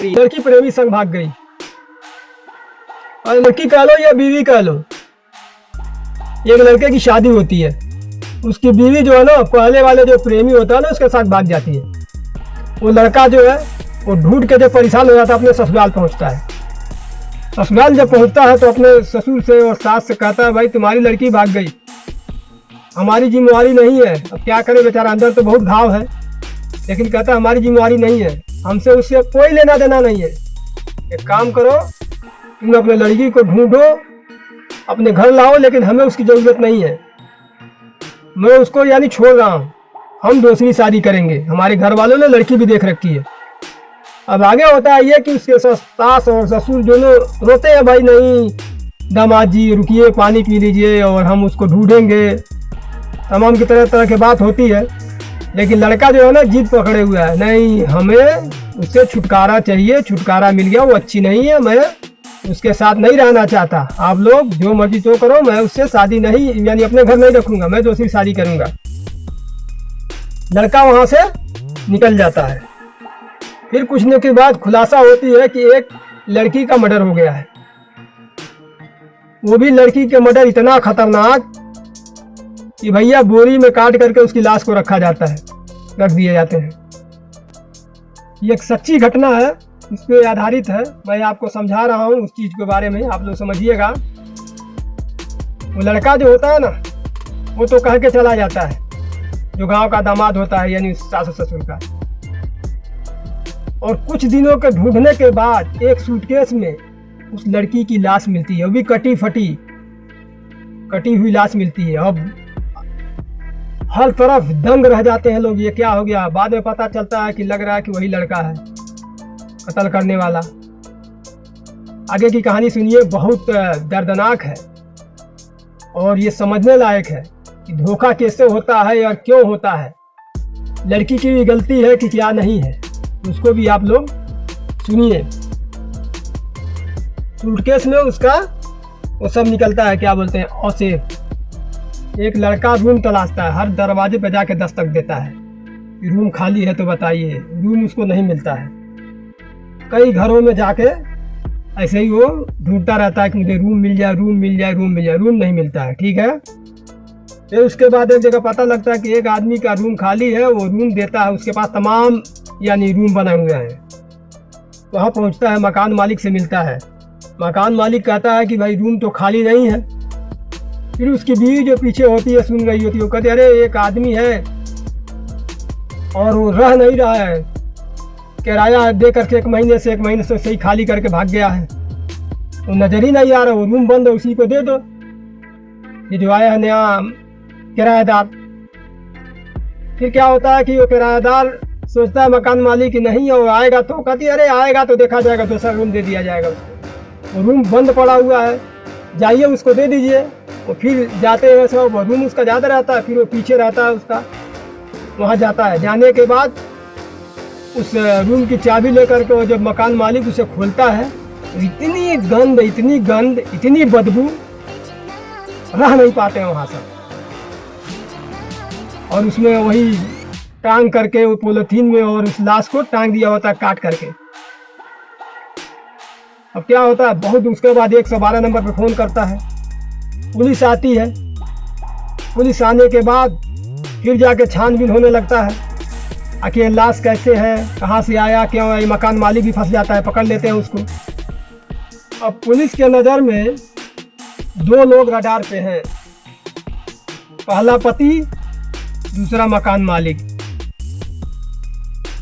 लड़की प्रेमी संग भाग गई। और लड़की कह लो या बीवी कह लो, एक लड़के की शादी होती है, उसकी बीवी जो है ना पहले वाले जो प्रेमी होता है ना उसके साथ भाग जाती है। वो लड़का जो है वो ढूंढ के जब परेशान हो जाता है अपने ससुराल पहुंचता है। ससुराल जब पहुंचता है तो अपने ससुर से और सास से कहता है भाई तुम्हारी लड़की भाग गई, हमारी जिम्मेवारी नहीं है। अब क्या करें बेचारा, अंदर तो बहुत घाव है, लेकिन कहता है हमारी जिम्मेवारी नहीं है, हमसे उससे कोई लेना देना नहीं है। एक काम करो, तुम अपने लड़की को ढूंढो, अपने घर लाओ, लेकिन हमें उसकी जरूरत नहीं है, मैं उसको यानी छोड़ रहा हूँ, हम दूसरी शादी करेंगे। हमारे घर वालों ने लड़की भी देख रखी है। अब आगे होता है ये कि उसके सास और ससुर दोनों रोते हैं, भाई नहीं दामाद जी रुकिए, पानी पी लीजिए और हम उसको ढूंढेंगे, तमाम की तरह की बात होती है। लेकिन लड़का जो है ना जिद पकड़े हुआ है, नहीं हमें उससे छुटकारा चाहिए, छुटकारा मिल गया, वो अच्छी नहीं है, मैं उसके साथ नहीं रहना चाहता, आप लोग जो मर्जी तो करो, मैं उससे शादी नहीं यानी अपने घर नहीं रखूंगा, मैं दूसरी शादी करूंगा। लड़का वहां से निकल जाता है। फिर कुछ दिन के बाद खुलासा होती है कि एक लड़की का मर्डर हो गया है। वो भी लड़की के मर्डर इतना खतरनाक कि भैया बोरी में काट करके उसकी लाश को रखा जाता है, रख दिए जाते हैं। ये एक सच्ची घटना है, इस पे आधारित है, मैं आपको समझा रहा हूँ उस चीज के बारे में, आप लोग समझिएगा। वो लड़का जो होता है ना वो तो कह के चला जाता है, जो गांव का दामाद होता है यानी सास ससुर का। और कुछ दिनों के ढूंढने के बाद एक सूटकेस में उस लड़की की लाश मिलती है, वो भी कटी फटी कटी हुई लाश मिलती है। अब हर तरफ दंग रह जाते हैं लोग, ये क्या हो गया। बाद में पता चलता है कि लग रहा है कि वही लड़का है कत्ल करने वाला। आगे की कहानी सुनिए, बहुत दर्दनाक है और ये समझने लायक है कि धोखा कैसे होता है और क्यों होता है। लड़की की भी गलती है कि क्या नहीं है, उसको भी आप लोग सुनिए। सूटकेस में उसका वो सब निकलता है, क्या बोलते हैं, औसेफ। एक लड़का रूम तलाशता है, हर दरवाजे पे जाके दस्तक देता है कि रूम खाली है तो बताइए, रूम उसको नहीं मिलता है। कई घरों में जाके ऐसे ही वो ढूंढता रहता है कि मुझे रूम मिल जाए, रूम मिल जाए, रूम मिल जाए, रूम नहीं मिलता है। ठीक है, फिर उसके बाद एक जगह पता लगता है कि एक आदमी का रूम खाली है, वो रूम देता है, उसके पास तमाम यानी रूम बने हुए हैं। वहाँ पहुँचता है, मकान मालिक से मिलता है। मकान मालिक कहता है कि भाई रूम तो खाली नहीं है। फिर उसकी बीवी जो पीछे होती है, सुन रही होती है, वो कहती है अरे एक आदमी है और वो रह नहीं रहा है, किराया दे करके एक महीने से सही खाली करके भाग गया है, वो नजर ही नहीं आ रहा, वो रूम बंद है, उसी को दे दो, ये जो आया है नया किराएदार। फिर क्या होता है कि वो किराएदार सोचता है मकान मालिक की नहीं है, वो आएगा तो कहती है अरे आएगा तो देखा जाएगा, दूसरा रूम दे दिया जाएगा उसको। वो रूम बंद पड़ा हुआ है, जाइए उसको दे दीजिए। वो फिर जाते हैं सब, रूम उसका ज़्यादा रहता है, फिर वो पीछे रहता है उसका, वहाँ जाता है। जाने के बाद उस रूम की चाबी लेकर के वो जब मकान मालिक उसे खोलता है, इतनी गंद, इतनी गंद, इतनी बदबू, रह नहीं पाते हैं वहाँ सब। और उसमें वही टांग करके वो पॉलिथीन में और उस लाश को टांग दिया होता है काट करके। अब क्या होता है, बहुत उसके बाद 112 नंबर पर फोन करता है, पुलिस आती है। पुलिस आने के बाद फिर जाके छानबीन होने लगता है, आखिर लाश कैसे है, कहाँ से आया, क्यों आया। मकान मालिक भी फंस जाता है, पकड़ लेते हैं उसको। अब पुलिस के नज़र में दो लोग रडार पे हैं, पहला पति, दूसरा मकान मालिक।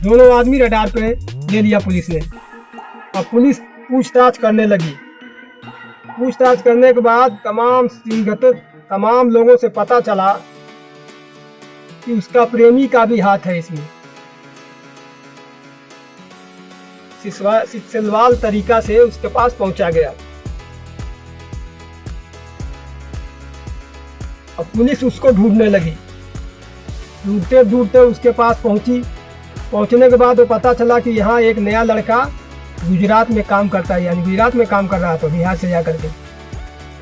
दोनों आदमी रडार पे ले लिया पुलिस ने। अब पुलिस पूछताछ करने लगी। पूछताछ करने के बाद तमाम लोगों से पता चला कि उसका प्रेमी का भी हाथ है इसमें। सिलसिलेवार तरीका से उसके पास पहुंचा गया। अब पुलिस उसको ढूंढने लगी, ढूंढते ढूंढते उसके पास पहुंची। पहुंचने के बाद वो पता चला कि यहाँ एक नया लड़का गुजरात में काम करता है, यानी गुजरात में काम कर रहा था, बिहार से जा करके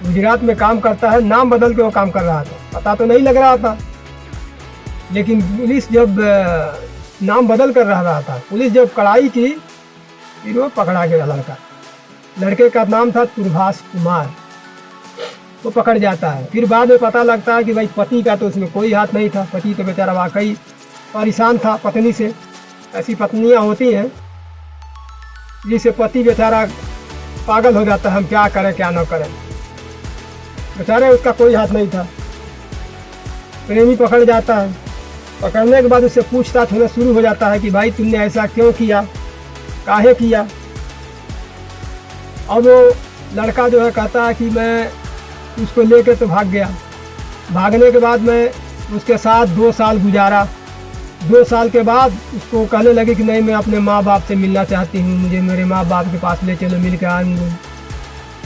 गुजरात में काम करता है, नाम बदल के वो काम कर रहा था। पता तो नहीं लग रहा था, लेकिन पुलिस जब नाम बदल कर रहा था, पुलिस जब कड़ाई की फिर वो पकड़ा गया लड़का। लड़के का नाम था तुर्भाष कुमार। वो पकड़ जाता है। फिर बाद में पता लगता है कि भाई पति का तो उसमें कोई हाथ नहीं था। पति तो बेचारा वाकई परेशान था पत्नी से। ऐसी पत्नियां होती हैं जिससे पति बेचारा पागल हो जाता है, हम क्या करें क्या ना करें। बेचारे उसका कोई हाथ नहीं था। प्रेमी पकड़ जाता है। पकड़ने के बाद उससे पूछताछ होना शुरू हो जाता है कि भाई तुमने ऐसा क्यों किया, काहे किया। अब वो लड़का जो है कहता है कि मैं उसको लेके तो भाग गया। भागने के बाद मैं उसके साथ 2 साल गुजारा। 2 साल के बाद उसको कहने लगे कि नहीं मैं अपने माँ बाप से मिलना चाहती हूँ, मुझे मेरे माँ बाप के पास ले चलो, मिल के आऊँगी।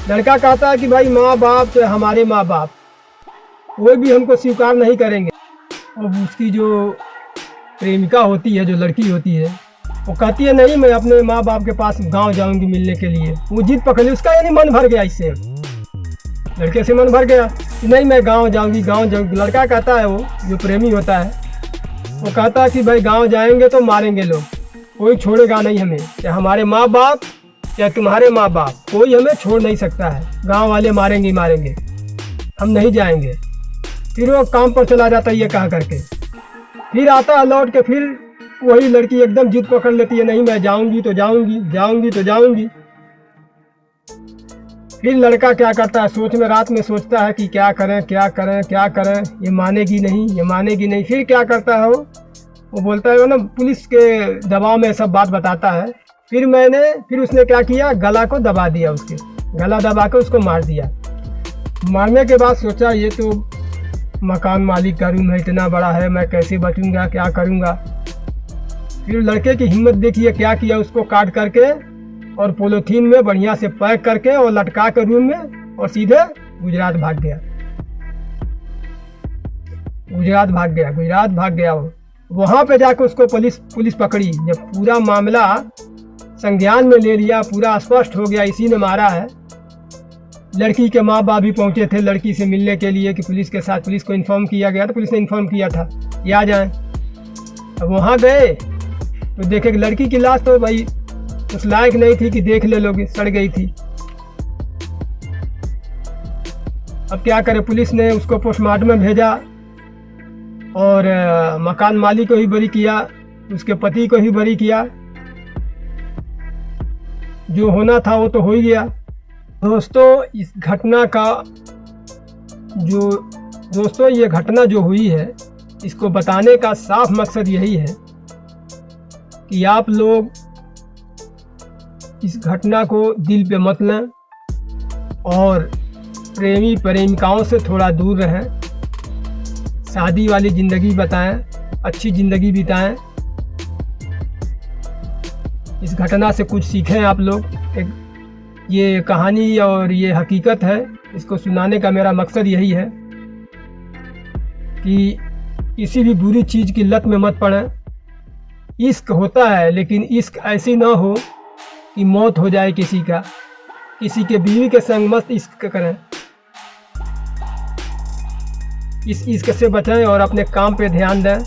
लड़का कहता है कि भाई माँ बाप तो हमारे माँ बाप, कोई भी हमको स्वीकार नहीं करेंगे। और उसकी जो प्रेमिका होती है, जो लड़की होती है, वो कहती है नहीं मैं अपने माँ बाप के पास गांव जाऊंगी मिलने के लिए। वो जिद पकड़ ली। उसका यानी मन भर गया, इससे लड़के से मन भर गया कि नहीं मैं गांव जाऊंगी गांव जाऊंगी। लड़का कहता है, वो जो प्रेमी होता है वो कहता है कि भाई गांव जाएंगे तो मारेंगे लोग, कोई छोड़ेगा नहीं हमें, चाहे हमारे माँ बाप चाहे तुम्हारे माँ बाप, कोई हमें छोड़ नहीं सकता है। गाँव वाले मारेंगे ही मारेंगे, हम नहीं जाएंगे। फिर वो काम पर चला जाता है ये कह करके। फिर आता है लौट के, फिर वही लड़की एकदम जिद पकड़ लेती है, नहीं मैं जाऊंगी तो जाऊंगी, जाऊंगी तो जाऊंगी। फिर लड़का क्या करता है, सोच में रात में सोचता है कि क्या करें क्या करें क्या करें, ये मानेगी नहीं ये मानेगी नहीं। फिर क्या करता है वो बोलता है, वो ना पुलिस के दबाव में सब बात बताता है। फिर उसने क्या किया, गला को दबा दिया, उसके गला दबा के उसको मार दिया। मारने के बाद सोचा ये तो मकान मालिक का रूम है, इतना बड़ा है, मैं कैसे बचूंगा क्या करूंगा। फिर लड़के की हिम्मत देखिए क्या किया, उसको काट करके और पॉलीथीन में बढ़िया से पैक करके और लटका के रूम में, और सीधे गुजरात भाग गया। गुजरात भाग गया वो। वहाँ पे जाकर उसको पुलिस पकड़ी। जब पूरा मामला संज्ञान में ले लिया, पूरा स्पष्ट हो गया इसी ने मारा है। लड़की के माँ बाप भी पहुँचे थे लड़की से मिलने के लिए कि पुलिस के साथ, पुलिस को इन्फॉर्म किया गया, तो पुलिस ने इन्फॉर्म किया था ये आ जाए। अब वहाँ गए तो देखे कि लड़की की लाश तो भाई उस लायक नहीं थी कि देख ले लोगे, सड़ गई थी। अब क्या करे, पुलिस ने उसको पोस्टमार्टम में भेजा और मकान मालिक को ही बरी किया, उसके पति को ही बरी किया। जो होना था वो तो हो ही गया। दोस्तों इस घटना का ये घटना जो हुई है, इसको बताने का साफ मकसद यही है कि आप लोग इस घटना को दिल पे मत लें और प्रेमी प्रेमिकाओं से थोड़ा दूर रहें। शादी वाली ज़िंदगी बताएं, अच्छी ज़िंदगी बिताएं। इस घटना से कुछ सीखें आप लोग। ये कहानी और ये हकीकत है, इसको सुनाने का मेरा मकसद यही है कि किसी भी बुरी चीज़ की लत में मत पड़ें। इश्क होता है लेकिन इश्क ऐसी ना हो कि मौत हो जाए किसी का। किसी के बीवी के संग मत इश्क करें। इस इश्क से बचें और अपने काम पे ध्यान दें।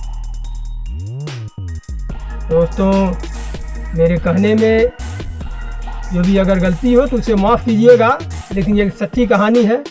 दोस्तों मेरे कहने में जो भी अगर गलती हो तो उसे माफ़ कीजिएगा, लेकिन ये सच्ची कहानी है।